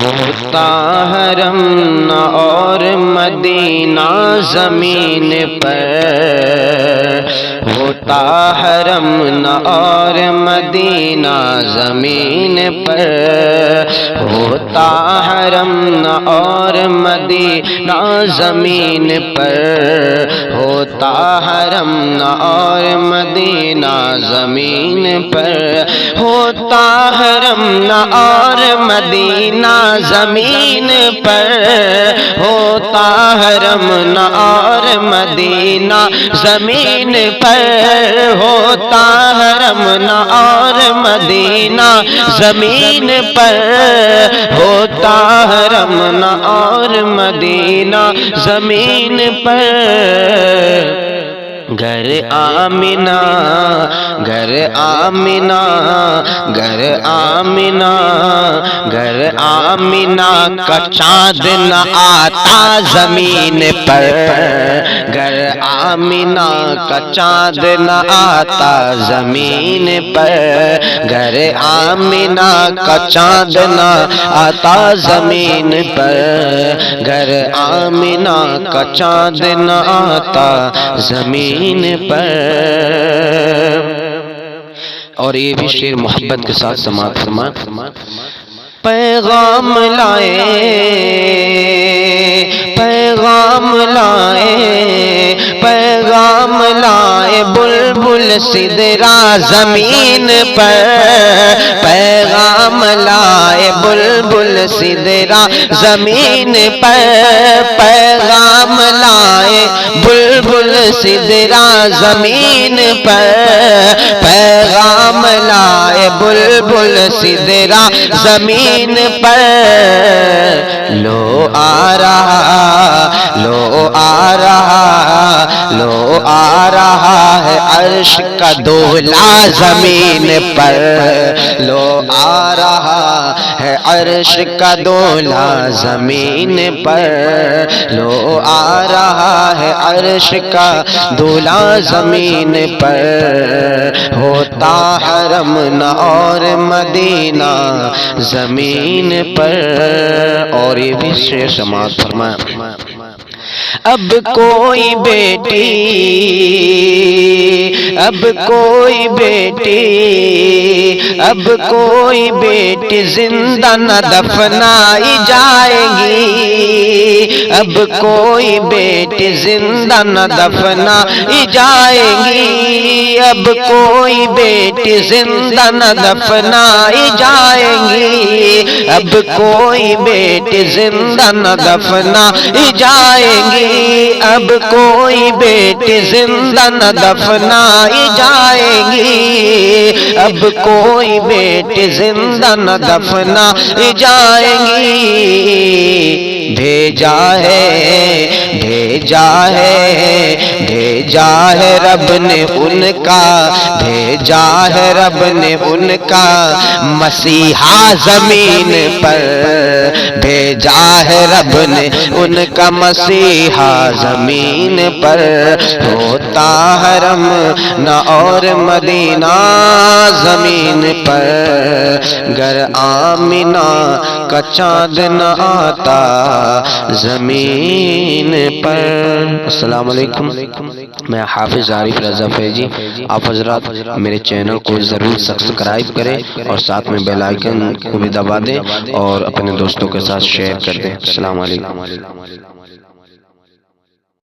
ہوتا حرم نہ اور مدینہ زمین پر، ہوتا حرم نہ اور مدینہ زمین پر، ہوتا حرم نہ اور مدینہ زمین پر، ہوتا حرم نہ اور مدینہ زمین پر، ہوتا حرم نہ اور مدینہ زمین پر، ہوتا حرم نہ اور مدینہ زمین پر، ہوتا حرم نہ اور مدینہ زمین پر، ہوتا حرم نہ اور مدینہ زمین پر۔ گھر آمنہ گھر آمنہ گھر آمنہ گھر آمنہ کا چاند نہ آتا زمین پر، گھر آمنہ کا چاند نہ آتا زمین پر، گھر آمنہ کا چاند نہ آتا زمین پر، گھر آمنہ کا چاند نہ آتا زمین پر۔ اور یہ بھی شعر محبت کے ساتھ سماعت فرما۔ پیغام لائے پیغام لائے پیغام لائے بلبل سدرا زمین پر، پیغام لائے بلبل سدرا زمین پر، پیغام لائے بلبل سدرا زمین پر، پیغام لائے بلبل سدرا زمین پر۔ لو آ رہا لو آ رہا لو آ رہا ہے عرش کا دولا زمین پر، لو آ رہا ہے عرش کا دولا زمین پر، لو آ رہا ہے عرش کا دولا زمین پر، ہوتا حرم نہ اور مدینہ زمین پر۔ اور یہ بھی شعر سماعت فرمایا۔ اب کوئی بیٹی اب کوئی بیٹی اب کوئی بیٹی زندہ نہ دفنائی جائے گی، اب کوئی بیٹی زندہ نہ دفنائی جائے گی، اب کوئی بیٹی زندہ نہ دفنائی جائے گی، اب کوئی بیٹی زندہ نہ دفنائی جائے گی، اب کوئی بیٹی زندہ نہ دفنائی جائے گی، اب کوئی بیٹی زندہ نہ دفنائی جائے گی۔ بھیجا ہے بھیجا ہے بھیجا ہے رب نے ان کا، بھیجا ہے رب نے ان کا مسیحا زمین پر، بھیجا ہے رب نے ان کا مسیحا زمین پر، ہوتا حرم نہ اور مدینہ زمین پر، گر آمنہ کا چاند نہ آتا زمین پر۔ السلام علیکم، میں حافظ عارف رضا فیضی۔ آپ حضرات میرے چینل کو ضرور سبسکرائب کریں اور ساتھ میں بیل آئیکن کو بھی دبا دیں اور اپنے دوستوں کے ساتھ شیئر کر دیں۔ السلام علیکم۔